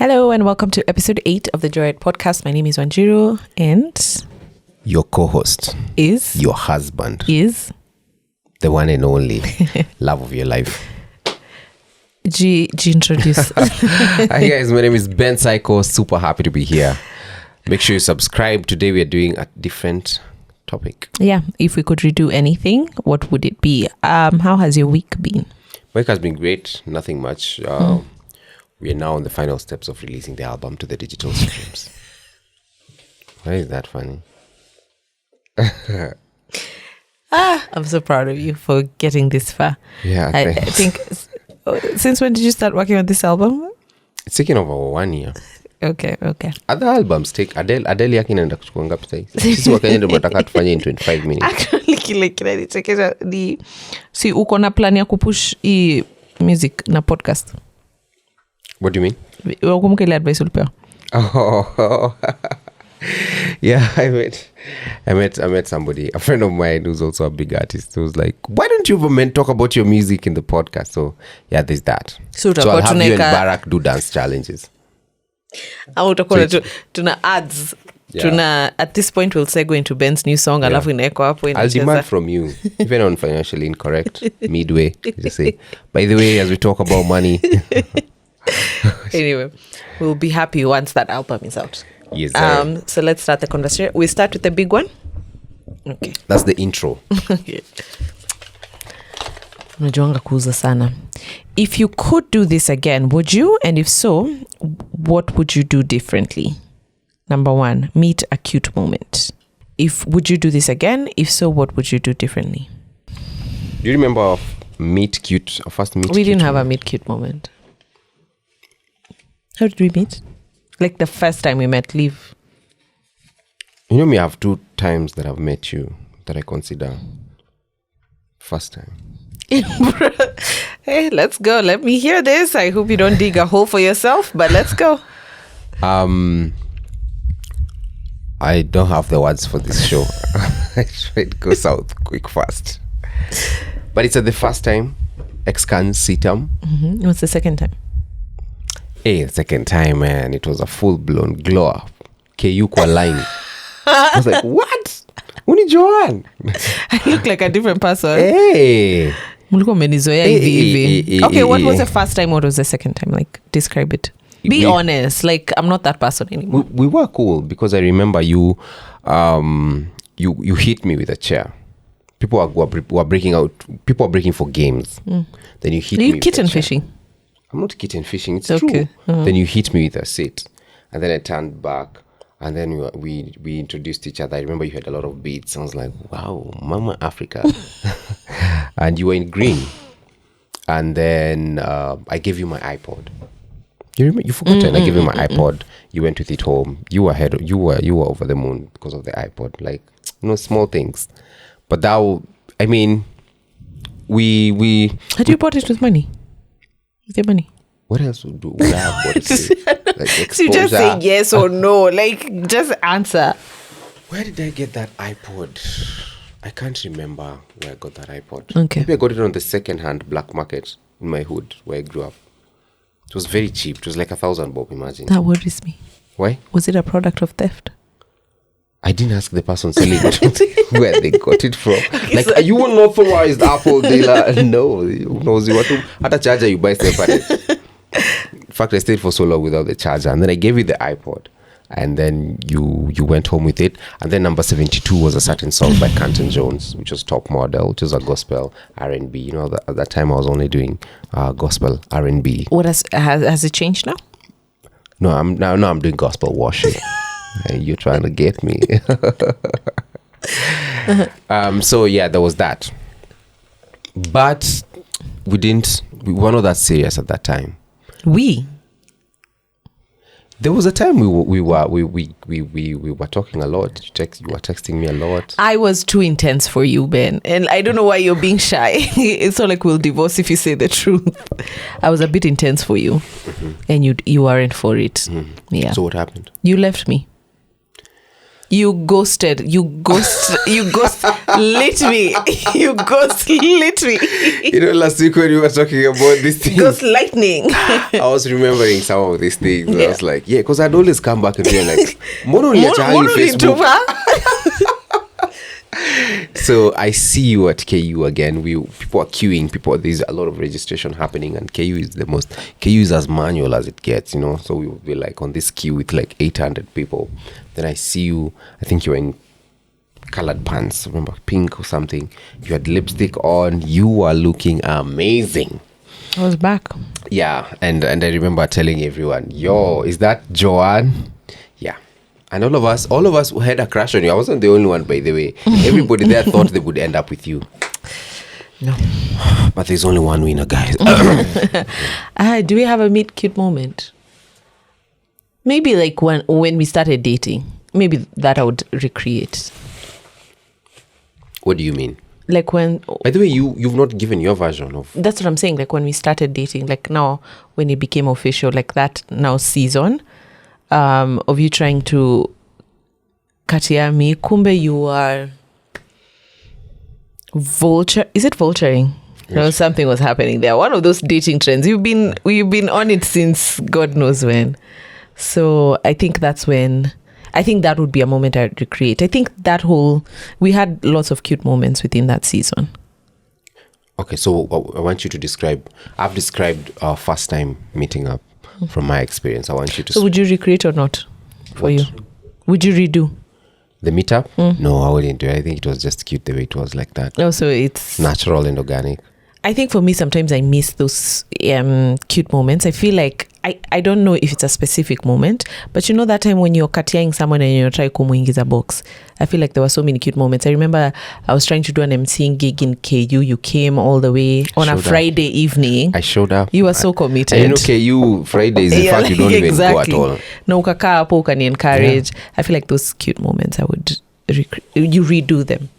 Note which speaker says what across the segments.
Speaker 1: Hello and welcome to episode 8 of the Joyride Podcast. My name is Wanjiru and
Speaker 2: your co-host
Speaker 1: is
Speaker 2: your husband
Speaker 1: is
Speaker 2: the one and only love of your life.
Speaker 1: G introduce.
Speaker 2: Hi guys, my name is Ben Psycho. Super happy to be here. Make sure you subscribe. Today we are doing a different topic.
Speaker 1: Yeah, if we could redo anything, what would it be? How has your week been?
Speaker 2: Week has been great. Nothing much. We are now on the final steps of releasing the album to the digital streams. Why is that funny?
Speaker 1: I'm so proud of you for getting this far.
Speaker 2: Yeah,
Speaker 1: I think since when did you start working on this album?
Speaker 2: It's taken over 1 year.
Speaker 1: Okay.
Speaker 2: Other albums take Adele yake inaenda kuchukua ngapi sasa? Sisi Wakenya ndio tunataka tufanye in 25 minutes.
Speaker 1: Actually kile kinanichekesha ni si uko na plan ya kupush hii music na podcast.
Speaker 2: What do you mean?
Speaker 1: Wakumbuka ile advice ulipewa.
Speaker 2: Oh. Yeah, I met somebody, a friend of mine who's also a big artist, who was like, why don't you men talk about your music in the podcast? So yeah, there's that. So I'll have you and Barack do dance challenges.
Speaker 1: Tuna ads. Yeah. At this point we'll segue into Ben's new song.
Speaker 2: Yeah.
Speaker 1: I'll
Speaker 2: demand from you, even on Financially Incorrect, midway, just say, by the way, as we talk about money.
Speaker 1: Anyway, we'll be happy once that album is out.
Speaker 2: Yes.
Speaker 1: So let's start the conversation. We start with the big one. Okay.
Speaker 2: That's the intro.
Speaker 1: Unajuanga kuuza sana. If you could do this again, would you? And if so, what would you do differently? Number 1, meet a cute moment. Would you do this again? If so, what would you do differently?
Speaker 2: Do you remember our first meet cute?
Speaker 1: We didn't have a meet cute moment. How did we meet? Like the first time we met, leave.
Speaker 2: You know me, I have 2 times that I've met you that I consider first time.
Speaker 1: Hey, let's go. Let me hear this. I hope you don't dig a hole for yourself, but let's go.
Speaker 2: I don't have the words for this show. I tried to go south quick fast. But it's at the first time. Ex-can sitam.
Speaker 1: Mm-hmm. What's the second time?
Speaker 2: Hey, the second time, man, it was a full-blown glow up. KU kwa line. I was like, what? Uni Joan?
Speaker 1: I look like a different person.
Speaker 2: Hey.
Speaker 1: Okay, what was the first time? What was the second time? Like, describe it. Be honest. Like, I'm not that person anymore.
Speaker 2: We were cool because I remember you hit me with a chair. People were breaking out. People were breaking for games. Then you hit me with a chair. You
Speaker 1: kitten fishing?
Speaker 2: I'm not kitten fishing. It's okay. True. Then you hit me with a seat. And then I turned back. And then we introduced each other. I remember you had a lot of beats. I was like, wow, Mama Africa. And you were in green. And then I gave you my iPod. You remember? You forgot I gave you my iPod. You went with it home. You were over the moon because of the iPod. Like, small things. But that, I mean, we
Speaker 1: had you bought it with money? With your money?
Speaker 2: What else would I have bought it? Like
Speaker 1: so you just say yes or no. Like, just answer.
Speaker 2: Where did I get that iPod? I can't remember where I got that iPod.
Speaker 1: Okay.
Speaker 2: Maybe I got it on the second-hand black market in my hood where I grew up. It was very cheap. It was like 1,000 bob, imagine.
Speaker 1: That worries me.
Speaker 2: Why?
Speaker 1: Was it a product of theft?
Speaker 2: I didn't ask the person selling it where they got it from. Like, are you an authorized Apple dealer? No. Who knows you? At a charger, you buy separate. In fact, I stayed for so long without the charger. And then I gave you the iPod. And then you went home with it. And then number 72 was a certain song by Canton Jones, which was Top Model, which was a gospel R&B. You know, at that time I was only doing gospel R&B.
Speaker 1: What has it changed now?
Speaker 2: No, I'm doing gospel worship. You're trying to get me. So yeah, there was that. But we were not that serious at that time. There was a time we were talking a lot. You were texting me a lot.
Speaker 1: I was too intense for you, Ben, and I don't know why you're being shy. It's not like we'll divorce if you say the truth. I was a bit intense for you, and you weren't for it. Yeah.
Speaker 2: So what happened?
Speaker 1: You left me. You ghosted. You ghost lit me. You ghost lit me.
Speaker 2: Last week when we were talking about these things,
Speaker 1: ghost lightning.
Speaker 2: I was remembering some of these things. I was like, yeah, because I'd always come back and be like, Mono Facebook. So I see you at KU again. People are queuing. There's a lot of registration happening, and KU is as manual as it gets, So we will be like on this queue with like 800 people. Then I see you. I think you were in colored pants, remember, pink or something. You had lipstick on. You were looking amazing.
Speaker 1: I was back.
Speaker 2: Yeah, and I remember telling everyone, "Yo, is that Joanne?" Yeah. And all of us had a crush on you. I wasn't the only one, by the way. Everybody there thought they would end up with you.
Speaker 1: No.
Speaker 2: But there's only one winner, guys.
Speaker 1: Do we have a meet cute moment? Maybe like when we started dating. Maybe that I would recreate.
Speaker 2: What do you mean?
Speaker 1: Like when...
Speaker 2: By the way, you've not given your version of...
Speaker 1: That's what I'm saying. Like when we started dating. Like now, when it became official, like that now season... of you trying to katia me, kumbe you are is it vulturing? Yes. No, something was happening there. One of those dating trends. We've been on it since God knows when. So I think that would be a moment I'd recreate. I think we had lots of cute moments within that season.
Speaker 2: Okay, so I want you to I've described our first time meeting up. From my experience, I want you to...
Speaker 1: So would you recreate or not for you? Would you redo?
Speaker 2: The meetup? No, I wouldn't do it. I think it was just cute the way it was like that.
Speaker 1: Oh, so it's...
Speaker 2: natural and organic.
Speaker 1: I think for me, sometimes I miss those cute moments. I feel like, I don't know if it's a specific moment, but that time when you're katiaing someone and you're trying to kumuingiza box, I feel like there were so many cute moments. I remember I was trying to do an MCing gig in KU. You came all the way on a Friday evening.
Speaker 2: I showed up.
Speaker 1: You were so committed.
Speaker 2: And KU Fridays, in fact, you don't even go at all.
Speaker 1: No, ukakaa hapo ukani encourage. Yeah. I feel like those cute moments, I would you redo them.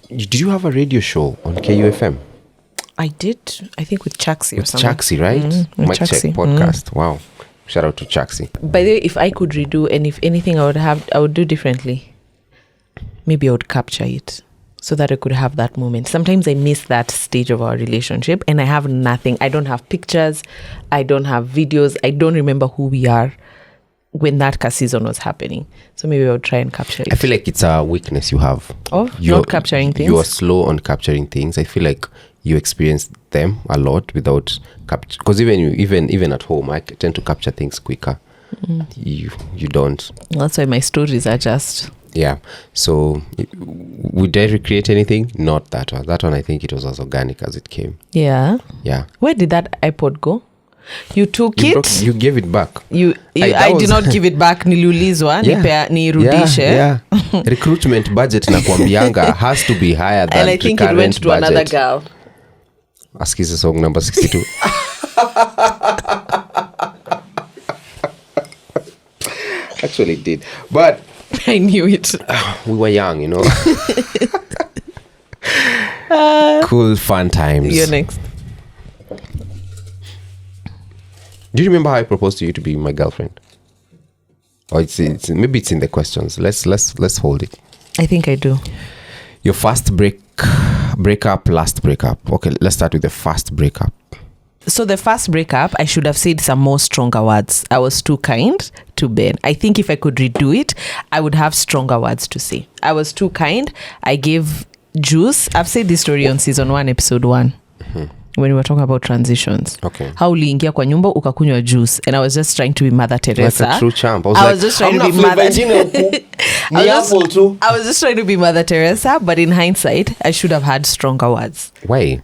Speaker 2: Did you have a radio show on KUFM?
Speaker 1: I did, I think with Chaxi or something.
Speaker 2: Chaxi, right? Mic Check podcast. Wow. Shout out to Chaxi.
Speaker 1: By the way, if I could redo, and if anything I would do differently, maybe I would capture it so that I could have that moment. Sometimes I miss that stage of our relationship and I have nothing. I don't have pictures. I don't have videos. I don't remember who we are when that season was happening. So maybe I would try and capture it.
Speaker 2: I feel like it's a weakness you have.
Speaker 1: Oh, not capturing things?
Speaker 2: You are slow on capturing things. I feel like you experience them a lot without capture, because even at home I tend to capture things quicker. You don't.
Speaker 1: That's why my stories are just
Speaker 2: so would I recreate anything? Not that one. That one I think it was as organic as it came.
Speaker 1: Yeah Where did that iPod go? You took it.
Speaker 2: You gave it back.
Speaker 1: I did not give it back. Niliulizwa nirudishe.
Speaker 2: Recruitment budget na kuambianga has to be higher than
Speaker 1: and I think it went to
Speaker 2: budget.
Speaker 1: Another girl.
Speaker 2: Ask is the song number 62. Actually it did, but
Speaker 1: I knew it.
Speaker 2: We were young, Cool fun times.
Speaker 1: You're next.
Speaker 2: Do you remember how I proposed to you to be my girlfriend? Or it's maybe it's in the questions. Let's hold it.
Speaker 1: I think I do.
Speaker 2: Your first breakup, last breakup. Okay, let's start with the first breakup.
Speaker 1: So the first breakup, I should have said some more stronger words. I was too kind to Ben. I think if I could redo it, I would have stronger words to say. I was too kind. I gave juice. I've said this story on season 1, episode 1. When we were talking about transitions.
Speaker 2: Okay.
Speaker 1: How uliingia kwa nyumba ukakunywa juice, and I was just trying to be Mother Teresa.
Speaker 2: Like a true champ.
Speaker 1: I was just trying to be Mother I was just trying to be Mother Teresa, but in hindsight, I should have had stronger words.
Speaker 2: Why?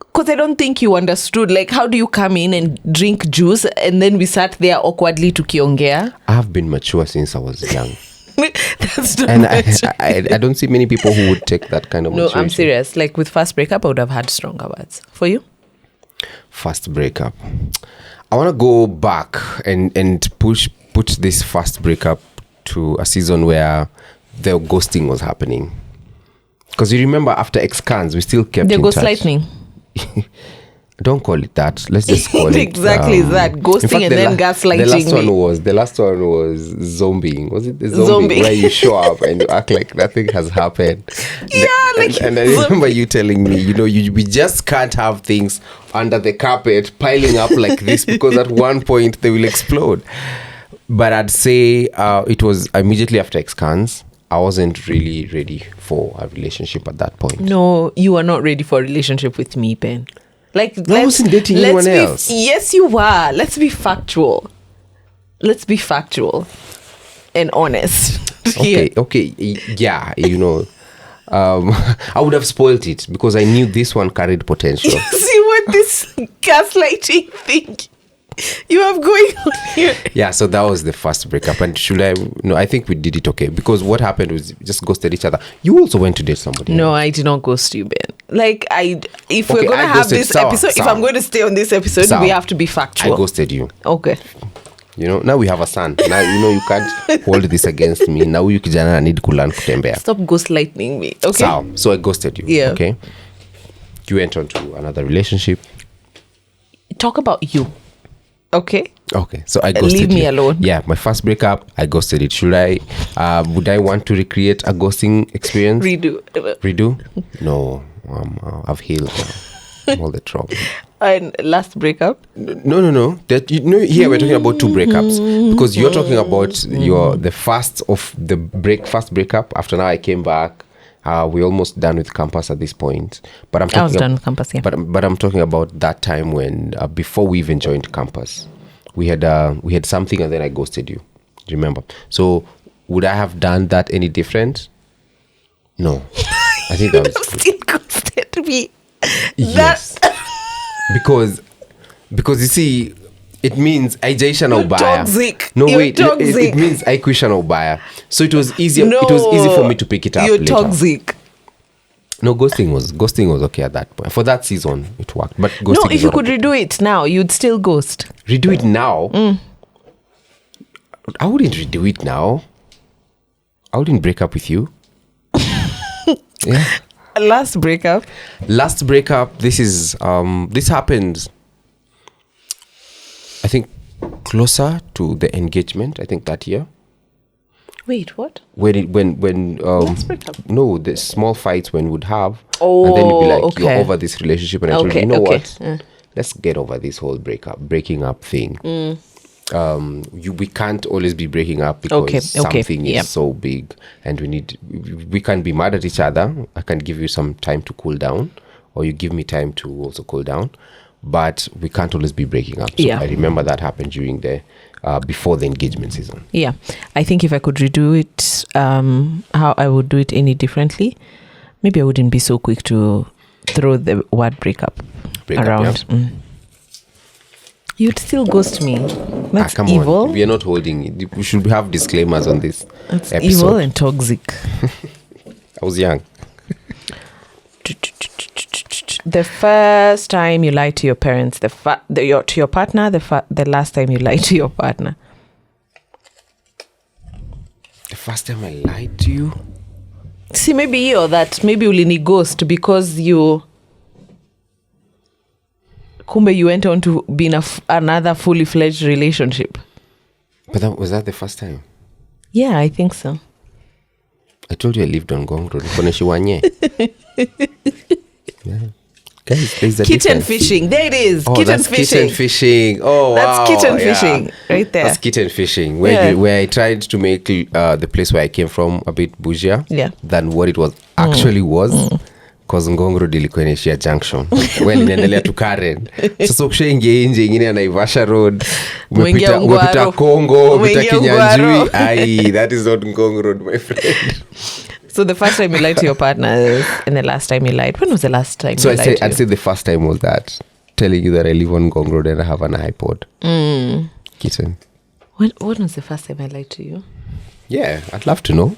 Speaker 1: Because I don't think you understood. Like, how do you come in and drink juice and then we sat there awkwardly tukiongea?
Speaker 2: I have been mature since I was young.
Speaker 1: That's not
Speaker 2: and I don't see many people who would take that kind of
Speaker 1: No,
Speaker 2: maturity.
Speaker 1: I'm serious. Like with first breakup, I would have had stronger words. For you?
Speaker 2: First breakup. I want to go back and put this first breakup to a season where the ghosting was happening. Because you remember after X-Cans, we still kept in touch.
Speaker 1: The ghostlightning.
Speaker 2: Don't call it that. Let's just call it
Speaker 1: exactly that. Ghosting and then gaslighting.
Speaker 2: The last one was zombieing. Was it the zombie where you show up and you act like nothing has happened? And I remember you telling me, we just can't have things under the carpet piling up like this because at one point they will explode. But I'd say it was immediately after X-Cans. I wasn't really ready for a relationship at that point.
Speaker 1: No, you were not ready for a relationship with me, Ben. I
Speaker 2: wasn't dating anyone else.
Speaker 1: Yes, you were. Let's be factual. And honest.
Speaker 2: Okay. Yeah, I would have spoiled it because I knew this one carried potential.
Speaker 1: See what this gaslighting thing you have going on here.
Speaker 2: Yeah, so that was the first breakup. And I think we did it okay because what happened was we just ghosted each other. You also went to date somebody.
Speaker 1: No, I did not ghost you, Ben. If we're going to have this episode, if I'm going to stay on this episode, we have to be factual.
Speaker 2: I ghosted you.
Speaker 1: Okay.
Speaker 2: Now we have a son. Now, you can't hold this against me. Now you kijana need kulan kutembea.
Speaker 1: Stop ghostlighting me. Okay.
Speaker 2: So I ghosted you.
Speaker 1: Yeah.
Speaker 2: Okay. You went on to another relationship.
Speaker 1: Talk about you. Okay.
Speaker 2: So I ghosted you.
Speaker 1: Leave me alone.
Speaker 2: Yeah, my first breakup, I ghosted it. Would I want to recreate a ghosting experience? Redo? No, I've healed now. All the trauma.
Speaker 1: And last breakup?
Speaker 2: No. Here we're talking about two breakups because you're talking about the first breakup. After now, I came back. We're almost done with campus at this point. But I was
Speaker 1: done with campus, yeah.
Speaker 2: But I'm talking about that time when before we even joined campus, we had something and then I ghosted you. Remember? So would I have done that any different? No, I think that was
Speaker 1: still ghosted me.
Speaker 2: Yes, because you see. It means aijaisha na ubaya.
Speaker 1: Toxic.
Speaker 2: No,
Speaker 1: You're
Speaker 2: wait.
Speaker 1: toxic.
Speaker 2: It means aikwisha na ubaya. So it was easier. No, it was easy for me to pick it up.
Speaker 1: You're
Speaker 2: later.
Speaker 1: Toxic.
Speaker 2: No, ghosting was okay at that point. For that season, it worked. But ghosting.
Speaker 1: No, if you could redo it now, you'd still ghost.
Speaker 2: Redo it now. I wouldn't redo it now. I wouldn't break up with you. Yeah.
Speaker 1: Last breakup.
Speaker 2: This happened. I think closer to the engagement. I think that year.
Speaker 1: Wait, what?
Speaker 2: When
Speaker 1: Last breakup?
Speaker 2: No, the small fights when we'd have, and then you'd be like, you're over this relationship, and I told you, what? Let's get over this whole breaking up thing. We can't always be breaking up because something is so big, and we can't be mad at each other. I can give you some time to cool down, or you give me time to also cool down. But we can't always be breaking up. So I remember that happened during before the engagement season. Yeah.
Speaker 1: I think if I could redo it, how I would do it any differently, maybe I wouldn't be so quick to throw the word breakup around. Yeah. You'd still ghost me. That's
Speaker 2: come
Speaker 1: evil.
Speaker 2: On. We are not holding it. We should have disclaimers on this
Speaker 1: That's
Speaker 2: episode.
Speaker 1: Evil and toxic.
Speaker 2: I was young.
Speaker 1: The first time you lied to your parents, to your partner, the last time you lied to your partner.
Speaker 2: The first time I lied to you?
Speaker 1: See, maybe you or that. Maybe ulini ghost because you went on to be in another fully fledged relationship.
Speaker 2: But was that the first time?
Speaker 1: Yeah, I think so.
Speaker 2: I told you I lived on Gong Road. Yeah. Guys, there's a
Speaker 1: kitten
Speaker 2: difference.
Speaker 1: Fishing. There it is.
Speaker 2: Oh,
Speaker 1: kitten
Speaker 2: that's
Speaker 1: fishing.
Speaker 2: Kitten fishing. Oh,
Speaker 1: that's
Speaker 2: wow.
Speaker 1: Kitten fishing right there.
Speaker 2: That's kitten fishing. Where I tried to make the place where I came from a bit bougier than what it was actually was. Because Ngong Road ilikuwa inaishia junction. Well, inaendelea tu Karen. Sasa ukishaingia nje ingine ya Naivasha Road. Umepita Kongo, umepita Kinyanjui. Ai, that is not Ngong Road, my friend.
Speaker 1: So the first time you lied to your partner and the last time you lied. When was the last time you lied to
Speaker 2: I'd say the first time was that. Telling you that I live on Ngong Road and I have an iPod. Kitten.
Speaker 1: When was the first time I lied to you?
Speaker 2: Yeah, I'd love to know.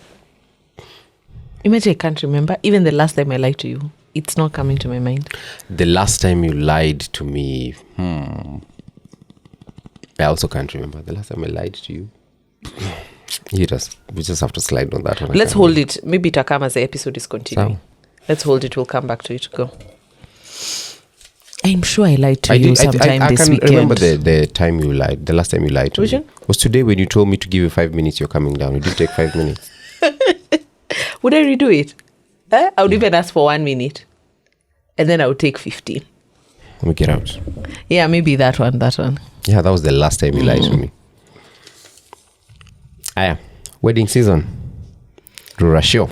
Speaker 1: Imagine I can't remember. Even the last time I lied to you, it's not coming to my mind.
Speaker 2: The last time you lied to me, I also can't remember. The last time I lied to you. We just have to slide on that one.
Speaker 1: Let's hold it. Maybe it'll come as the episode is continuing.
Speaker 2: So.
Speaker 1: Let's hold it. We'll come back to it. Go. I'm sure I lied to you sometime this weekend.
Speaker 2: I can remember the time you lied. The last time you lied to me was today when you told me to give you 5 minutes. You're coming down. You did take 5 minutes.
Speaker 1: Would I redo it? I would even ask for 1 minute, and then I would take 15.
Speaker 2: Let me get out.
Speaker 1: Yeah, maybe that one.
Speaker 2: Yeah, that was the last time you lied to me. Wedding season. Ratio.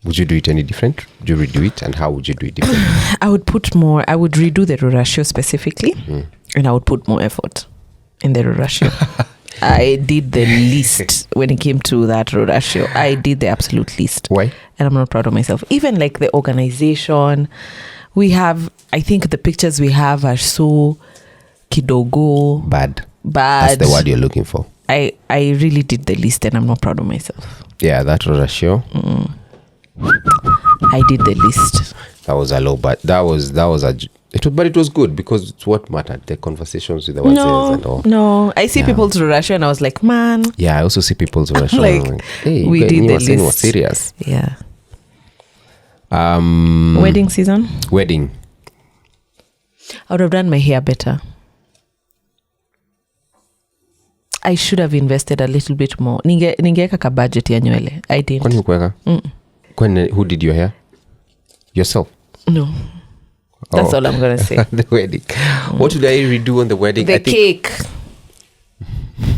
Speaker 2: Would you do it any different? Would you redo it? And how would you do it different?
Speaker 1: I would redo the ratio specifically, and I would put more effort in the ratio. I did the least when it came to that ratio. I did the absolute least.
Speaker 2: Why?
Speaker 1: And I'm not proud of myself. Even like the organization, I think the pictures we have are so kidogo.
Speaker 2: Bad. That's the word you're looking for.
Speaker 1: I really did the least, and I'm not proud of myself.
Speaker 2: Yeah, that ratio.
Speaker 1: I did the least.
Speaker 2: That was a low, but but it was good because it's what mattered. The conversations with the ones and all.
Speaker 1: No, I see people's ratio, and I was like, man.
Speaker 2: Yeah, I also see people's ratio.
Speaker 1: Like,
Speaker 2: hey,
Speaker 1: we did the least.
Speaker 2: More serious.
Speaker 1: Yeah. Wedding season.
Speaker 2: Wedding.
Speaker 1: I would have done my hair better. I should have invested a little bit more. Ningeweka ka budget ya nywele. I didn't.
Speaker 2: Kwani ukuweka? Who did your hair? Yourself?
Speaker 1: No. That's all I'm going to say.
Speaker 2: The wedding. What did I redo on the wedding?
Speaker 1: The cake.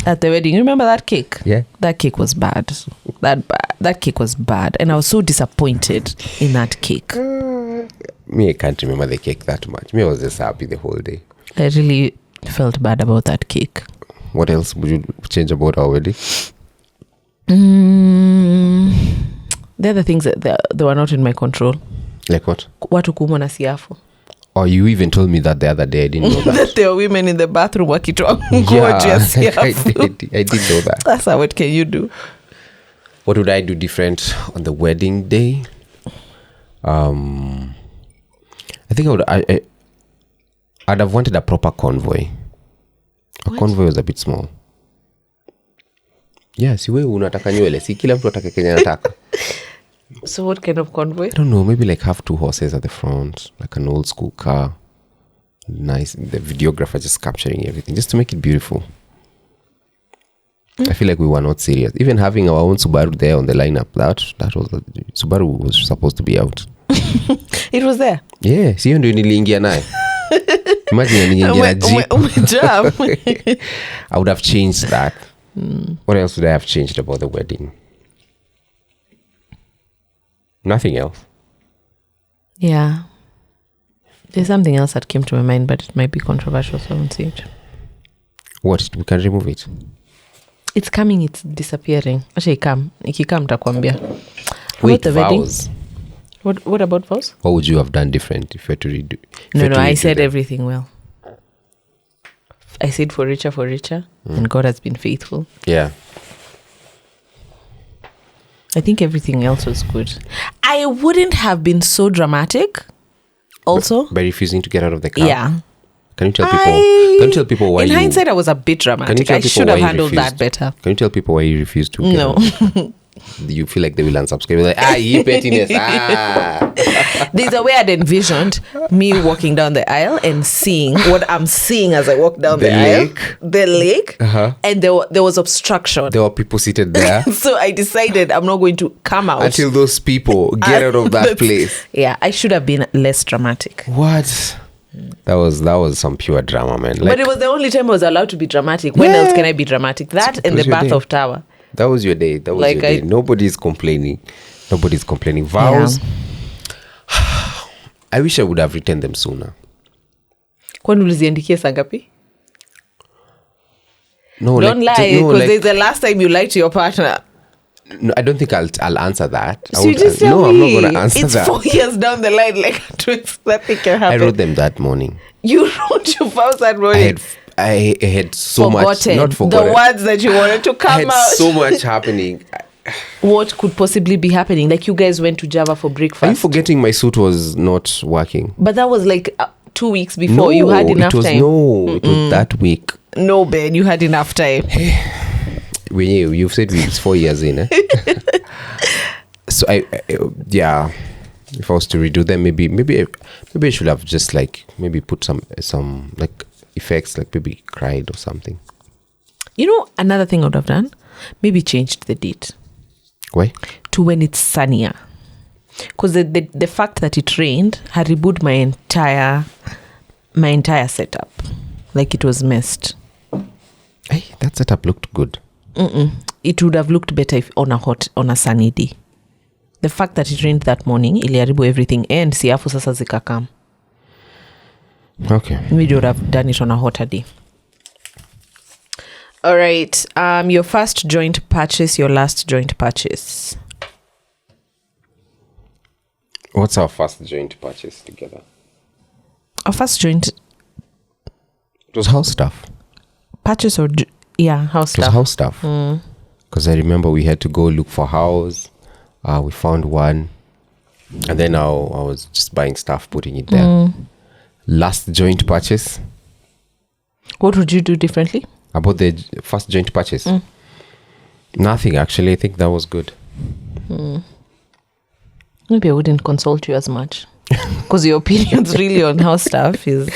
Speaker 1: At the wedding. You remember that cake?
Speaker 2: Yeah.
Speaker 1: That cake was bad. That cake was bad. And I was so disappointed in that cake.
Speaker 2: Me, I can't remember the cake that much. Me, I was just happy the whole day. I
Speaker 1: really felt bad about that cake.
Speaker 2: What else would you change about our wedding?
Speaker 1: The other things that they were not in my control.
Speaker 2: Like what?
Speaker 1: Watu kuumwa na siafu.
Speaker 2: Oh, you even told me that the other day. I didn't know that.
Speaker 1: That there were women in the bathroom wakitoa nguo ya siafu.
Speaker 2: I did know that.
Speaker 1: That's how, what can you do?
Speaker 2: What would I do different on the wedding day? I think I'd have wanted a proper convoy. Convoy was a bit small. Yeah, si wewe unataka nywele, si kila mtu atake Kenya anataka.
Speaker 1: So what kind of convoy?
Speaker 2: I don't know, maybe like have 2 horses at the front, like an old school car. Nice, the videographer just capturing everything, just to make it beautiful. I feel like we were not serious. Even having our own Subaru there on the lineup, that was Subaru was supposed to be out.
Speaker 1: It was there?
Speaker 2: Yeah, si ndio niliingia naye. Imagine niliingia na Jeep. I would have changed that. What else would I have changed about the wedding? Nothing else.
Speaker 1: Yeah. There's something else that came to my mind, but it might be controversial, so I won't say it.
Speaker 2: What? We can remove it.
Speaker 1: It's coming, it's disappearing. Actually, ikikam takwambia.
Speaker 2: Wait, the vows.
Speaker 1: What about vows?
Speaker 2: What would you have done different if you had to redo?
Speaker 1: No, I said everything well. I said for richer, and God has been faithful.
Speaker 2: Yeah.
Speaker 1: I think everything else was good. I wouldn't have been so dramatic. Also,
Speaker 2: by refusing to get out of the car.
Speaker 1: Yeah.
Speaker 2: Can you tell people why?
Speaker 1: In hindsight, I was a bit dramatic. I should have handled that better.
Speaker 2: Can you tell people why you refused to? Get out? You feel like they will unsubscribe. Like, you pettiness.
Speaker 1: There's a way I'd envisioned me walking down the aisle and seeing what I'm seeing as I walk down the aisle. The lake. And there was obstruction.
Speaker 2: There were people seated there.
Speaker 1: So I decided I'm not going to come out
Speaker 2: until those people get out of that place.
Speaker 1: Yeah, I should have been less dramatic.
Speaker 2: What? That was some pure drama, man.
Speaker 1: But it was the only time I was allowed to be dramatic. When else can I be dramatic? That and the Bath of Tower.
Speaker 2: That was your day. That was your day. Nobody's complaining. Vows. Yeah. I wish I would have written them sooner.
Speaker 1: Kwani uliziandikia saa ngapi?
Speaker 2: No,
Speaker 1: don't lie, because there's the last time you lied to your partner.
Speaker 2: No, I don't think I'll answer that.
Speaker 1: So you just tell me.
Speaker 2: I'm not going to answer that.
Speaker 1: It's 4 years down the line, like that thing can happen.
Speaker 2: I wrote them that morning.
Speaker 1: You wrote your vows that morning?
Speaker 2: I had so much. Not forgotten.
Speaker 1: The words that you wanted to come out.
Speaker 2: I had so much happening.
Speaker 1: What could possibly be happening? Like you guys went to Java for breakfast.
Speaker 2: Are you forgetting my suit was not working?
Speaker 1: But that was like 2 weeks before. You had enough time.
Speaker 2: It was that week.
Speaker 1: No, Ben, you had enough time.
Speaker 2: You've said it's 4 years in. So If I was to redo them, maybe I should have just like maybe put some like effects, like maybe cried or something.
Speaker 1: You know, another thing I would have done, maybe changed the date.
Speaker 2: Why?
Speaker 1: To when it's sunnier. Because the fact that it rained had rebooted my entire setup. Like it was messed.
Speaker 2: Hey, that setup looked good.
Speaker 1: It would have looked better if on a sunny day. The fact that it rained that morning, iliharibu everything, and siafu sasa zikakam.
Speaker 2: Okay.
Speaker 1: Maybe you would have done it on a hotter day. All right. Your first joint purchase, your last joint purchase.
Speaker 2: What's our first joint purchase together?
Speaker 1: Our first joint...
Speaker 2: It was house stuff.
Speaker 1: Purchase or... house stuff.
Speaker 2: It was house stuff. Because I remember we had to go look for house. We found one. And then I was just buying stuff, putting it there. Last joint purchase.
Speaker 1: What would you do differently?
Speaker 2: About the first joint purchase? Nothing, actually. I think that was good.
Speaker 1: Maybe I wouldn't consult you as much. Because your opinions really on house stuff is...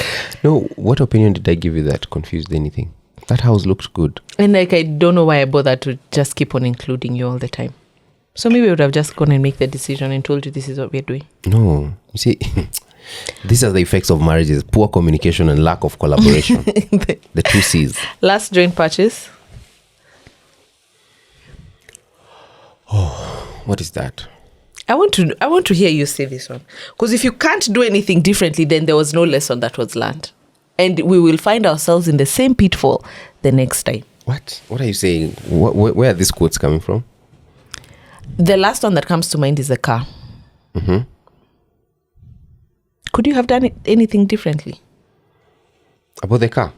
Speaker 2: No, what opinion did I give you that confused anything? That house looked good.
Speaker 1: And like, I don't know why I bothered to just keep on including you all the time. So maybe I would have just gone and make the decision and told you this is what we're doing.
Speaker 2: No, you see, these are the effects of marriages: poor communication and lack of collaboration. The two C's.
Speaker 1: Last joint purchase.
Speaker 2: Oh, what is that?
Speaker 1: I want to hear you say this one, because if you can't do anything differently, then there was no lesson that was learned, and we will find ourselves in the same pitfall the next time.
Speaker 2: What are you saying? Where are these quotes coming from?
Speaker 1: The last one that comes to mind is a car. Could you have done anything differently?
Speaker 2: About the car?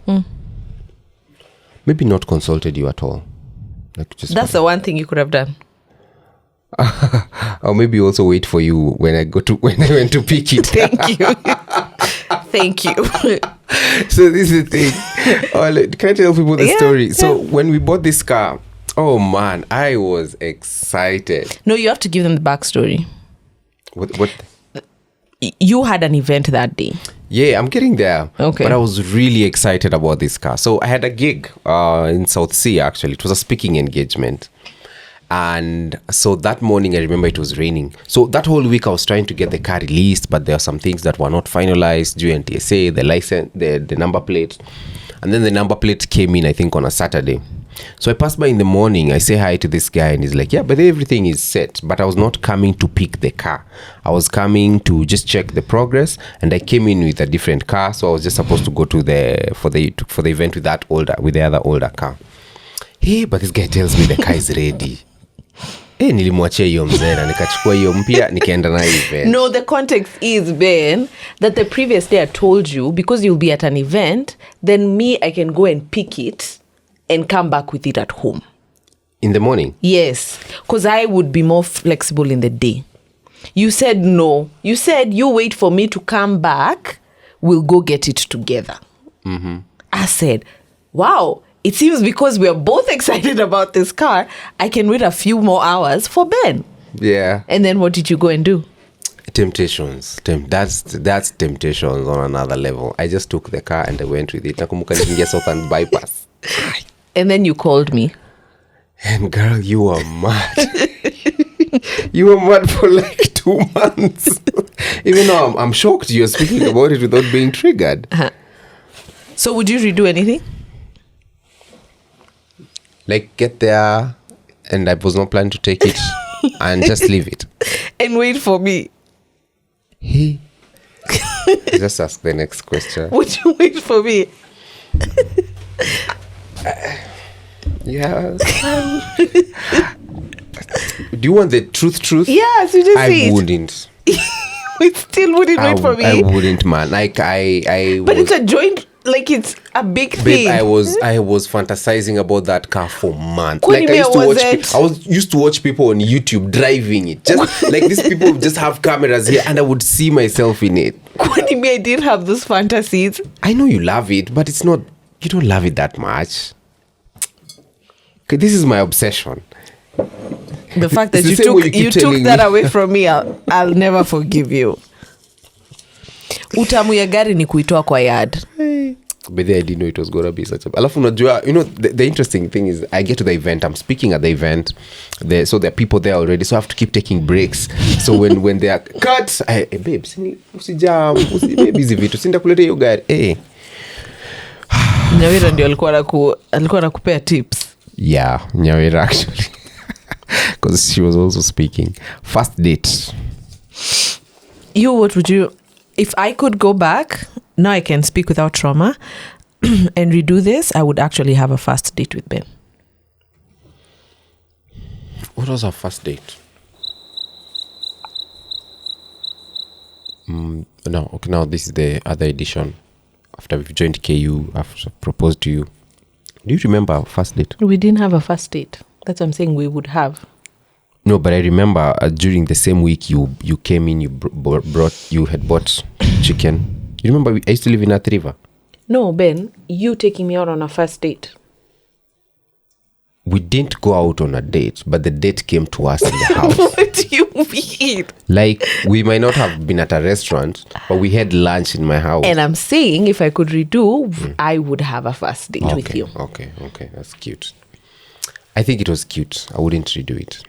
Speaker 2: Maybe not consulted you at all. Like just
Speaker 1: that's the one thing you could have done.
Speaker 2: Or maybe also wait for you when I went to pick it.
Speaker 1: Thank you. Thank you.
Speaker 2: So this is the thing. Can I tell people the story? So when we bought this car, oh man, I was excited.
Speaker 1: No, you have to give them the backstory.
Speaker 2: What?
Speaker 1: You had an event that day.
Speaker 2: Yeah, I'm getting there.
Speaker 1: Okay.
Speaker 2: But I was really excited about this car. So I had a gig in South Sea, actually. It was a speaking engagement. And so that morning, I remember it was raining. So that whole week, I was trying to get the car released, but there are some things that were not finalized due NTSA, the license, the number plate. And then the number plate came in, I think, on a Saturday. So I passed by in the morning. I say hi to this guy, and he's like, yeah, but everything is set. But I was not coming to pick the car. I was coming to just check the progress, and I came in with a different car. So I was just supposed to go to for the event with the other older car. Hey, but this guy tells me the car is ready. Nilimwachia hiyo mzee na nikachukua hiyo mpya nikaenda na event.
Speaker 1: No, the context is, Ben, that the previous day I told you, because you'll be at an event, then I can go and pick it and come back with it at home.
Speaker 2: In the morning?
Speaker 1: Yes, because I would be more flexible in the day. You said no. You said you wait for me to come back. We'll go get it together. I said, wow. It seems because we are both excited about this car, I can wait a few more hours for Ben.
Speaker 2: Yeah.
Speaker 1: And then what did you go and do?
Speaker 2: Temptations. That's temptations on another level. I just took the car and I went with it. Nakumbuka nikiingia Southern Bypass.
Speaker 1: And then you called me.
Speaker 2: And girl, you were mad. You were mad for like 2 months. Even though I'm shocked you're speaking about it without being triggered.
Speaker 1: So would you redo anything?
Speaker 2: Like get there and I was not planning to take it and just leave it.
Speaker 1: And wait for me.
Speaker 2: Hey. Just ask the next question.
Speaker 1: Would you wait for me?
Speaker 2: Yeah. Do you want the truth?
Speaker 1: Yes, you just say
Speaker 2: I wouldn't.
Speaker 1: We still wouldn't wait for me.
Speaker 2: I wouldn't, man. Like
Speaker 1: But it's a joint. Like it's a big thing.
Speaker 2: Babe, I was fantasizing about that car for months.
Speaker 1: What
Speaker 2: like
Speaker 1: do you
Speaker 2: I used to watch people on YouTube driving it. Just like these people just have cameras here, and I would see myself in it.
Speaker 1: What do you mean I didn't have those fantasies? I
Speaker 2: know you love it, but it's not. You don't love it that much. Okay, this is my obsession.
Speaker 1: The fact that you took that away from me, I'll never forgive you. Utamu ya gari ni kuitoa kwa yard.
Speaker 2: But I didn't know it was going to be such a... Alafu unajua, the interesting thing is I get to the event, I'm speaking at the event, so there are people there already, so I have to keep taking breaks. So when they are cut, babe, usijam, babe, hizi vitu, sinda kuleta hiyo gari. Hey.
Speaker 1: Nyawira ndio alikuwa anakupea tips.
Speaker 2: Yeah, Nyawira actually. Because she was also speaking. First date.
Speaker 1: What would you... If I could go back, now I can speak without trauma, and redo this, I would actually have a first date with Ben.
Speaker 2: What was our first date? No, okay, now this is the other edition. After we've joined KU, I've proposed to you. Do you remember our first date?
Speaker 1: We didn't have a first date. That's what I'm saying we would have.
Speaker 2: No, but I remember during the same week you came in, you had bought chicken. You remember I used to live in Athi River?
Speaker 1: No, Ben, you taking me out on a first date.
Speaker 2: We didn't go out on a date, but the date came to us in the house.
Speaker 1: What do you mean?
Speaker 2: Like, we might not have been at a restaurant, but we had lunch in my house.
Speaker 1: And I'm saying if I could redo, I would have a first date with you.
Speaker 2: Okay, that's cute. I think it was cute. I wouldn't redo it.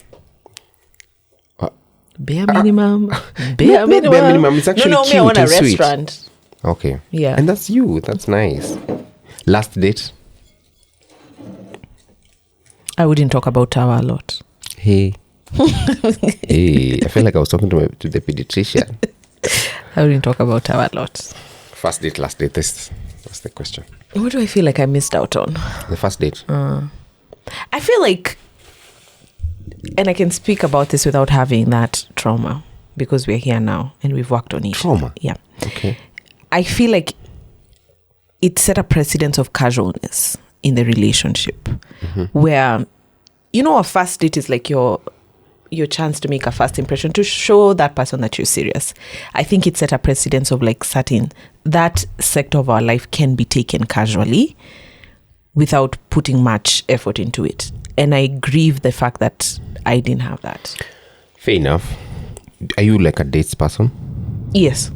Speaker 1: Bare minimum.
Speaker 2: Bare minimum. It's actually cute.
Speaker 1: I want a
Speaker 2: sweet.
Speaker 1: restaurant.
Speaker 2: Okay.
Speaker 1: Yeah.
Speaker 2: And that's you. That's nice. Last date?
Speaker 1: I wouldn't talk about Tawa a lot.
Speaker 2: Hey. Hey. I feel like I was talking to the pediatrician.
Speaker 1: I wouldn't talk about Tawa a lot.
Speaker 2: First date, last date. That's the question.
Speaker 1: What do I feel like I missed out on?
Speaker 2: The first date.
Speaker 1: I feel like, and I can speak about this without having that trauma because we're here now and we've worked on it.
Speaker 2: Trauma?
Speaker 1: Yeah.
Speaker 2: Okay.
Speaker 1: I feel like it set a precedence of casualness in the relationship where, a first date is like your chance to make a first impression, to show that person that you're serious. I think it set a precedence of like that sector of our life can be taken casually without putting much effort into it. And I grieve the fact that I didn't have that.
Speaker 2: Fair enough. Are you like a dates person?
Speaker 1: Yes.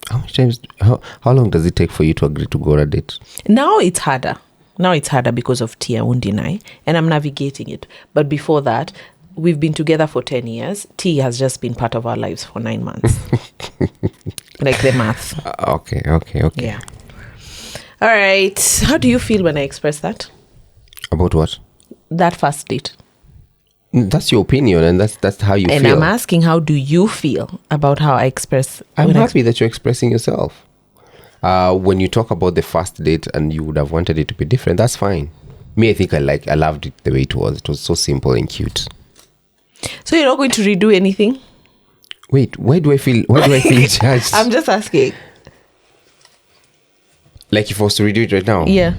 Speaker 2: How much times? How long does it take for you to agree to go on a date?
Speaker 1: Now it's harder. Because of Tia, won't deny, and I'm navigating it. But before that, we've been together for 10 years. T has just been part of our lives for 9 months. Like the math.
Speaker 2: Okay.
Speaker 1: Yeah. All right. How do you feel when I express that?
Speaker 2: About what?
Speaker 1: That first date.
Speaker 2: That's your opinion, and that's how you feel.
Speaker 1: And I'm asking, how do you feel about how I express?
Speaker 2: I'm happy that you're expressing yourself. When you talk about the first date and you would have wanted it to be different, that's fine. Me, I think I loved it the way it was. It was so simple and cute.
Speaker 1: So you're not going to redo anything?
Speaker 2: Wait, why do I feel judged?
Speaker 1: I'm just asking.
Speaker 2: Like if I was to redo it right now?
Speaker 1: Yeah.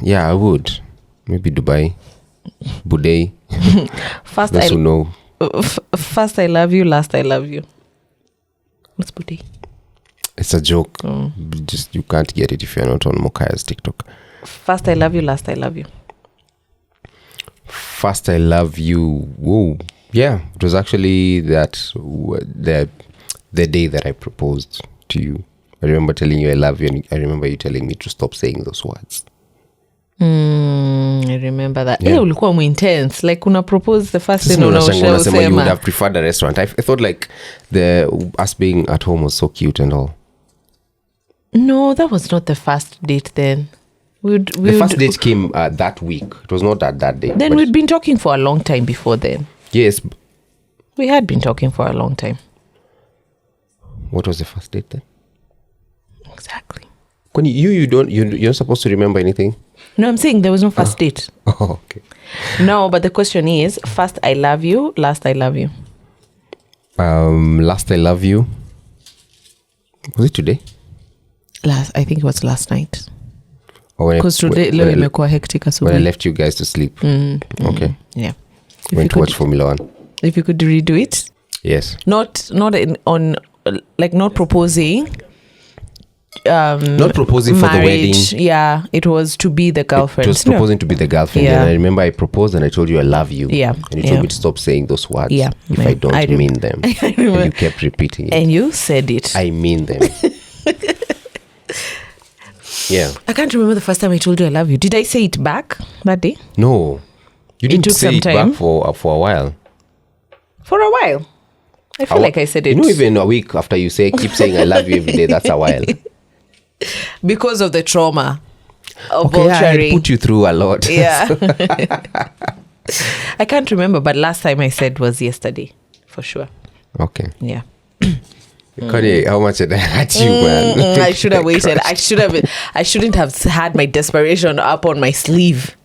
Speaker 2: Yeah, I would. Maybe Dubai. Budai.
Speaker 1: First,
Speaker 2: those who know.
Speaker 1: First, I love you. Last, I love you. What's Budai?
Speaker 2: It's a joke. Just you can't get it if you're not on Mokaya's TikTok.
Speaker 1: First, I love you. Last, I love you.
Speaker 2: First, I love you. Whoa. Yeah, it was actually the day that I proposed to you. I remember telling you I love you, and I remember you telling me to stop saying those words.
Speaker 1: I remember that.
Speaker 2: Yeah.
Speaker 1: Ulikuwa mu intense. Like una propose the first thing
Speaker 2: unasema you would have preferred a restaurant. I thought like us being at home was so cute and all.
Speaker 1: No, that was not the first date then.
Speaker 2: The first date came that week. It was not that day.
Speaker 1: Then we'd been talking for a long time before then.
Speaker 2: Yes.
Speaker 1: We had been talking for a long time.
Speaker 2: What was the first date then?
Speaker 1: Exactly.
Speaker 2: When you're not supposed to remember anything?
Speaker 1: No, I'm saying there was no first date.
Speaker 2: Oh, okay.
Speaker 1: No, but the question is, first I love you, last I love you.
Speaker 2: Last I love you. Was it today?
Speaker 1: I think it was last night.
Speaker 2: Because
Speaker 1: today leo imekuwa hectic asubuhi.
Speaker 2: When I left you guys to sleep. Okay.
Speaker 1: Yeah.
Speaker 2: Went to watch Formula 1.
Speaker 1: If you could redo it?
Speaker 2: Yes.
Speaker 1: Not proposing.
Speaker 2: not proposing for the wedding.
Speaker 1: Yeah, it was to be the girlfriend.
Speaker 2: It was proposing to be the girlfriend.
Speaker 1: Yeah.
Speaker 2: And I remember I proposed and I told you I love you.
Speaker 1: Yeah.
Speaker 2: And you told me to stop saying those words.
Speaker 1: Yeah.
Speaker 2: If I don't mean them. And you kept repeating it.
Speaker 1: And you said it.
Speaker 2: I mean them. Yeah.
Speaker 1: I can't remember the first time I told you I love you. Did I say it back that day?
Speaker 2: No. You didn't say it back for a while.
Speaker 1: For a while. I feel like I said it.
Speaker 2: Even a week after you keep saying I love you every day, that's a while.
Speaker 1: Because of the trauma of
Speaker 2: okay,
Speaker 1: vulturing.
Speaker 2: I put you through a lot.
Speaker 1: Yeah. I can't remember, but last time I said was yesterday, for sure.
Speaker 2: Okay.
Speaker 1: Yeah.
Speaker 2: Connie, how much did I hurt you, man?
Speaker 1: I should have waited. I shouldn't have had my desperation up on my sleeve.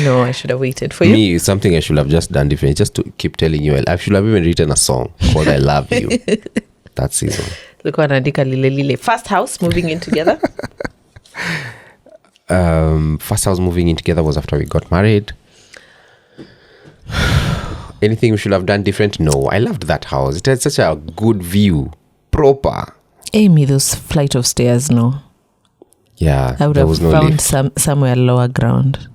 Speaker 1: No, I should have waited for you.
Speaker 2: Me, something I should have just done differently, just to keep telling you. I should have even written a song called I Love You that season.
Speaker 1: Look what Andika Lile. First house moving in together?
Speaker 2: First house moving in together was after we got married. Anything we should have done different? No, I loved that house. It had such a good view. Proper.
Speaker 1: Amy, those flight of stairs, no.
Speaker 2: Yeah,
Speaker 1: I would have found somewhere lower ground.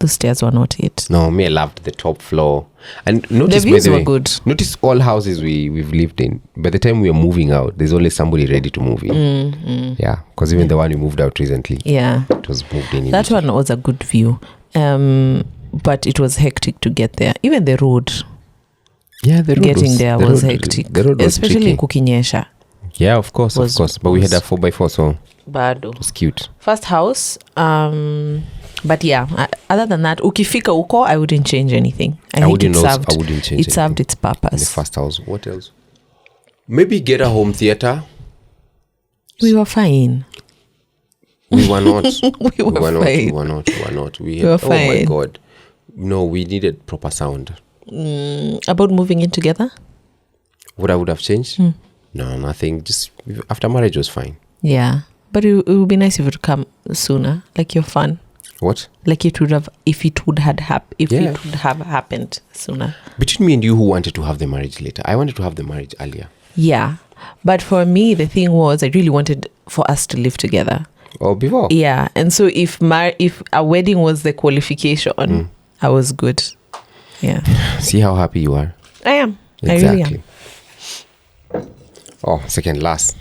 Speaker 1: The stairs were not it.
Speaker 2: No, me, I loved the top floor. And notice,
Speaker 1: the views were good.
Speaker 2: Notice all houses we've lived in. By the time we were moving out, there's always somebody ready to move in. Yeah, because even the one we moved out recently, it was moved in.
Speaker 1: That one was a good view. But it was hectic to get there. Even the road.
Speaker 2: Yeah, the road
Speaker 1: getting there was hectic.
Speaker 2: The road was
Speaker 1: especially kukinyesha.
Speaker 2: Yeah, of course. But we had a 4x4, so
Speaker 1: bado.
Speaker 2: It was cute.
Speaker 1: First house. But yeah, other than that, ukifika uko, I wouldn't change anything. I wouldn't change it served its purpose.
Speaker 2: In the first house. What else? Maybe get a home theater.
Speaker 1: We were fine.
Speaker 2: We were not.
Speaker 1: We were fine.
Speaker 2: We were fine. Oh my God. No, we needed proper sound.
Speaker 1: About moving in together?
Speaker 2: What I would have changed? No, nothing. Just after marriage was fine.
Speaker 1: Yeah. But it would be nice if it would come sooner. Like you're fun.
Speaker 2: What?
Speaker 1: Like it would have, if it would have happened sooner.
Speaker 2: Between me and you, who wanted to have the marriage later? I wanted to have the marriage earlier.
Speaker 1: Yeah. But for me, the thing was, I really wanted for us to live together.
Speaker 2: Oh, before?
Speaker 1: Yeah. And so if a wedding was the qualification, I was good. Yeah.
Speaker 2: See how happy you are?
Speaker 1: I am.
Speaker 2: Exactly.
Speaker 1: I really am.
Speaker 2: Oh, second last.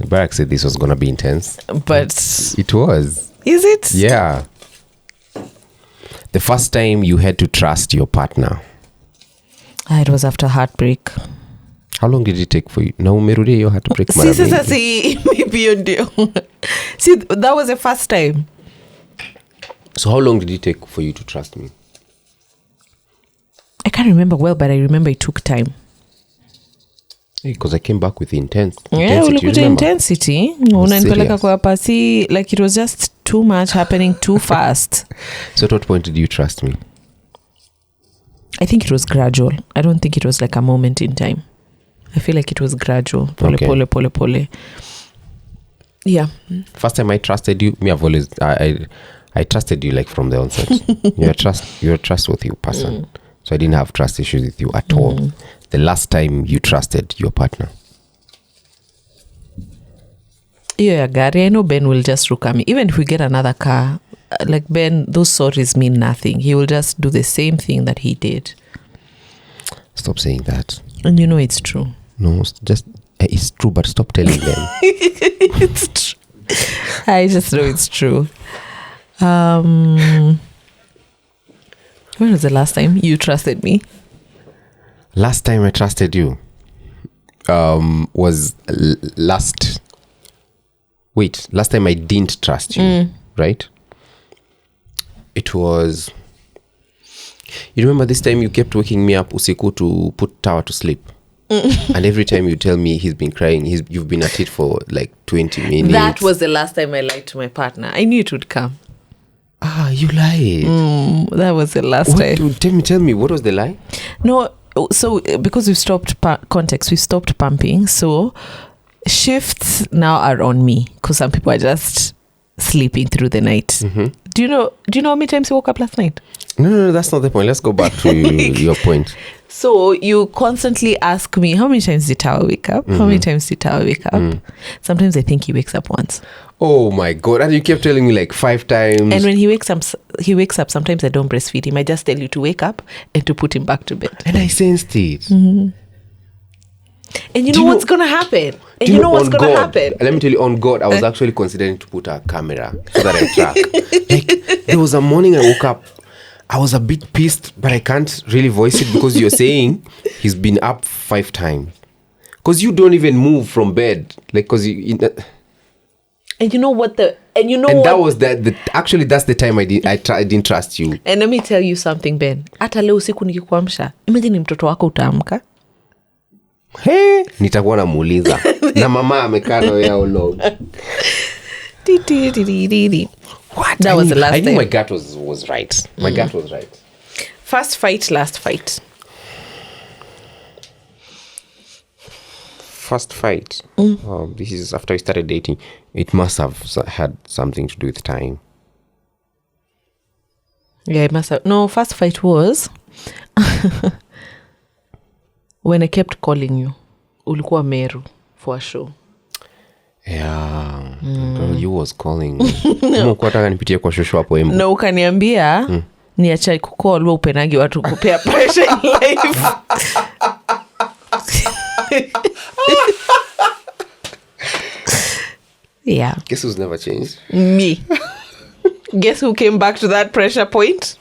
Speaker 2: Barack said this was going to be intense.
Speaker 1: But
Speaker 2: it was.
Speaker 1: Is it?
Speaker 2: Yeah. The first time you had to trust your partner.
Speaker 1: It was after heartbreak.
Speaker 2: How long did it take for you? Na umerudia hiyo heartbreak mara mingi.
Speaker 1: See, that was the first time.
Speaker 2: So how long did it take for you to trust me?
Speaker 1: I can't remember well, but I remember it took time.
Speaker 2: Because I came back with intensity.
Speaker 1: Yeah, ulikuja intensity. Unanipeleka kwa pasi, like it was just too much happening too fast.
Speaker 2: So at what point did you trust me?
Speaker 1: I think it was gradual. I don't think it was like a moment in time. I feel like it was gradual. Pole. Yeah.
Speaker 2: First time I trusted you, I've always I trusted you like from the onset. You're a trustworthy person. So I didn't have trust issues with you at all. The last time you trusted your partner?
Speaker 1: Yeah, Gary, I know Ben will just look at me. Even if we get another car, like Ben, those stories mean nothing. He will just do the same thing that he did.
Speaker 2: Stop saying that.
Speaker 1: And you know it's true.
Speaker 2: No, it's true, but stop telling them.
Speaker 1: It's true. I just know it's true. When was the last time you trusted me?
Speaker 2: Last time I trusted you was last time I didn't trust you, right? It was, you remember this time you kept waking me up usiku to put Tawa to sleep? And every time you tell me he's been crying, you've been at it for like 20 minutes.
Speaker 1: That was the last time I lied to my partner. I knew it would come.
Speaker 2: You lied.
Speaker 1: That was the last time.
Speaker 2: Tell me, what was the lie?
Speaker 1: No, so because we've stopped we've stopped pumping, so shifts now are on me because some people are just sleeping through the night.
Speaker 2: Mm-hmm.
Speaker 1: Do you know how many times you woke up last night?
Speaker 2: No, that's not the point. Let's go back to your point.
Speaker 1: So you constantly ask me, how many times did Tower wake up? How many times did Tower wake up? Sometimes I think he wakes up once.
Speaker 2: Oh my God. And you kept telling me like 5 times.
Speaker 1: And when he wakes up, sometimes I don't breastfeed him. I just tell you to wake up and to put him back to bed.
Speaker 2: And I sensed it.
Speaker 1: Mm-hmm. And you know what's going to happen? And you know what's going to happen?
Speaker 2: Let me tell you, on God, I was actually considering to put a camera so that I track. Like, there was a morning I woke up. I was a bit pissed, but I can't really voice it because you're saying he's been up 5 times. Because you don't even move from bed. Like, because you...
Speaker 1: And you know what that
Speaker 2: was actually that's the time I didn't trust you.
Speaker 1: And let me tell you something, Ben. Hata leo usiku nikikuamsha, imagine mtoto wako utaamka.
Speaker 2: Hey, nitakuwa namuuliza. Na mama amekaa na wewe long. What?
Speaker 1: That was the last time.
Speaker 2: I knew my gut was right. My gut was right.
Speaker 1: First fight, last fight.
Speaker 2: First fight. This is after we started dating. It must have had something to do with time.
Speaker 1: Yeah, it must have. No, first fight was when I kept calling you. Ulikuwa Meru for a show.
Speaker 2: Yeah. Girl, you was calling me. Nataka nipitie kwa shosho hapo Embu.
Speaker 1: Na ukaniambia niache kucall wewe upenagi watu kupea pressure in life. Yeah.
Speaker 2: Guess who's never changed?
Speaker 1: Me. Guess who came back to that pressure point?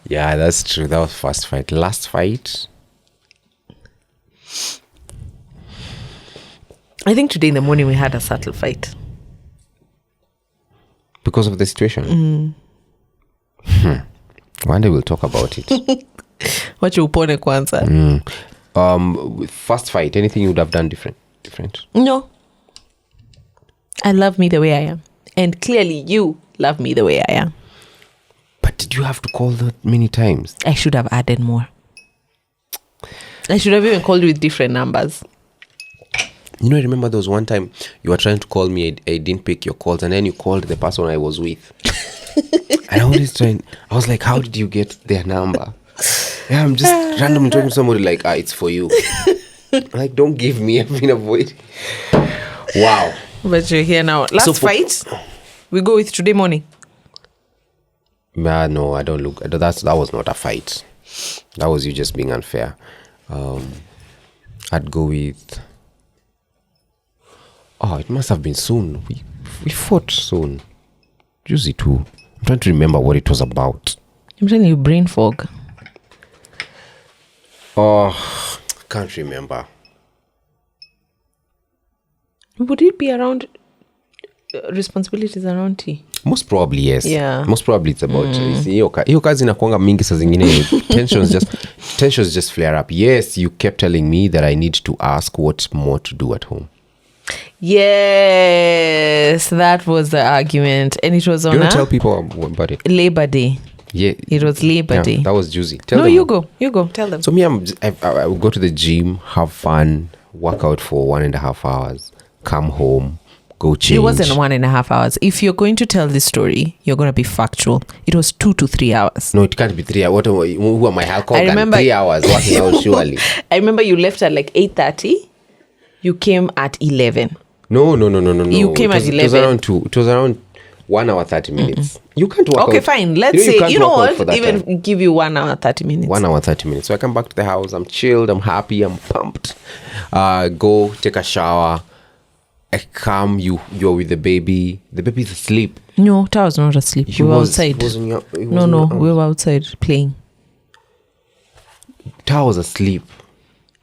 Speaker 2: Yeah, that's true. That was first fight. Last fight?
Speaker 1: I think today in the morning we had a subtle fight.
Speaker 2: Because of the situation? One day we'll talk about it.
Speaker 1: Wacha upone kwanza.
Speaker 2: With first fight, anything you would have done different?
Speaker 1: No. I love me the way I am. And clearly you love me the way I am.
Speaker 2: But did you have to call that many times?
Speaker 1: I should have added more. I should have even called you with different numbers.
Speaker 2: You know, I remember there was one time you were trying to call me. I didn't pick your calls. And then you called the person I was with. And I was like, how did you get their number? Yeah, I'm just randomly talking to somebody like, it's for you. Like, don't give me. I've been avoiding. Wow.
Speaker 1: But you're here now. Last fight, we go with today morning.
Speaker 2: No, I don't look. That was not a fight. That was you just being unfair. I'd go with... Oh, it must have been soon. We fought soon. Juicy too. I'm trying to remember what it was about.
Speaker 1: I'm telling you, brain fog.
Speaker 2: Oh, can't remember.
Speaker 1: Would it be around responsibilities around tea?
Speaker 2: Most probably, yes.
Speaker 1: Yeah.
Speaker 2: Most probably it's about hiyo kazi inakuanga mingi saa zingine tensions just flare up. Yes, you kept telling me that I need to ask what more to do at home.
Speaker 1: Yes, that was the argument. And it was on
Speaker 2: You don't tell people about it.
Speaker 1: Labor Day.
Speaker 2: Yeah.
Speaker 1: It was Labor Day.
Speaker 2: That was juicy.
Speaker 1: You go. Tell them.
Speaker 2: So me, I would go to the gym, have fun, work out for 1.5 hours, come home, go change.
Speaker 1: It wasn't 1.5 hours. If you're going to tell this story, you're going to be factual. It was 2 to 3 hours.
Speaker 2: No, it can't be 3 hours. Who am I? I remember 3 hours working out, surely.
Speaker 1: I remember you left at like 8:30. You came at 11.
Speaker 2: No.
Speaker 1: You came at 11.
Speaker 2: It was around 2. It was around 1 hour 30 minutes. You can't work out.
Speaker 1: Okay, fine. Let's say, even give you 1 hour 30 minutes.
Speaker 2: 1 hour 30 minutes. So I come back to the house. I'm chilled. I'm happy. I'm pumped. Go take a shower. I come. You're with the baby. The baby's asleep.
Speaker 1: No, I was not asleep. We were outside. We were outside playing.
Speaker 2: Tao was asleep.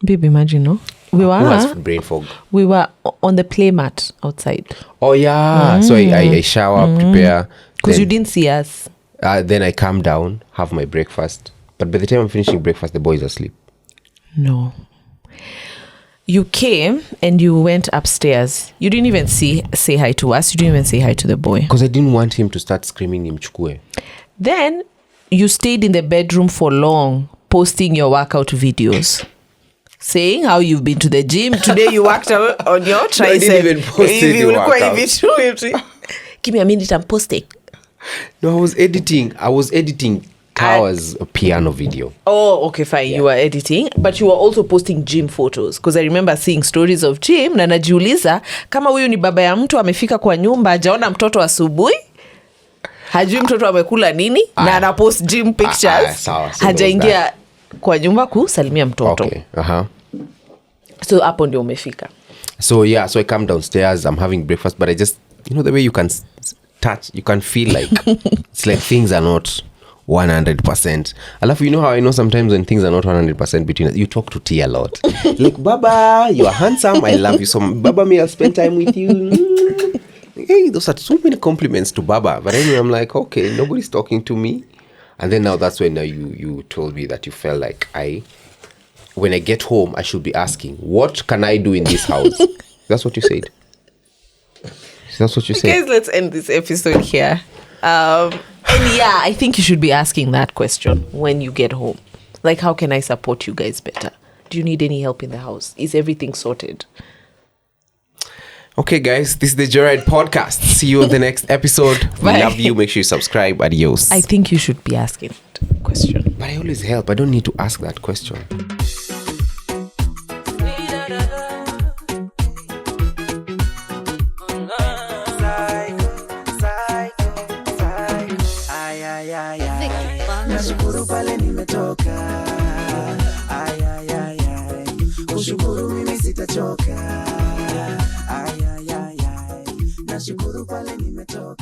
Speaker 1: Baby, imagine, no? We were.
Speaker 2: Who has brain fog?
Speaker 1: We were on the play mat outside.
Speaker 2: Oh yeah. So I shower, prepare.
Speaker 1: Because you didn't see us.
Speaker 2: Then I come down, have my breakfast. But by the time I'm finishing breakfast, the boy is asleep.
Speaker 1: No. You came and you went upstairs. You didn't even say hi to us. You didn't even say hi to the boy.
Speaker 2: Because I didn't want him to start screaming nimchukue.
Speaker 1: Then you stayed in the bedroom for long, posting your workout videos. saying how you've been to the gym. Today you worked out on your tricep.
Speaker 2: I didn't even post any workout.
Speaker 1: Give me a minute, I'm posting.
Speaker 2: No, I was editing Tower's piano video.
Speaker 1: Oh, okay, fine. Yeah. You were editing, but you were also posting gym photos. Because I remember seeing stories of gym. Na najiuliza, kama huyu ni baba ya mtu amefika kwa nyumba, hajaona mtoto asubuhi, hajui mtoto amekula nini, na ana post gym pictures, hajaingia kwa nyumba kusalimia mtoto.
Speaker 2: Okay,
Speaker 1: So hapo ndio umefika.
Speaker 2: So yeah, so I come downstairs, I'm having breakfast, but I just, the way you can touch, you can feel like, it's like things are not 100%. Alafu, you know how I know sometimes when things are not 100% between us, you talk to T a lot. Like, Baba, you are handsome, I love you so much. Baba, may I spend time with you? Hey, those are so many compliments to Baba. But anyway, I'm like, okay, nobody's talking to me. And then now that's when you told me that you felt like when I get home, I should be asking, what can I do in this house? That's what you said. That's what you said.
Speaker 1: Guys, let's end this episode here. And yeah, I think you should be asking that question when you get home. Like, how can I support you guys better? Do you need any help in the house? Is everything sorted?
Speaker 2: Okay, guys, this is the Joyride Podcast. See you on the next episode. We love you. Make sure you subscribe. Adios.
Speaker 1: I think you should be asking that question.
Speaker 2: But I always help. I don't need to ask that question.
Speaker 3: Nashukuru pale nimetoka, kushukuru mimi sitachoka, nashukuru pale nimetoka.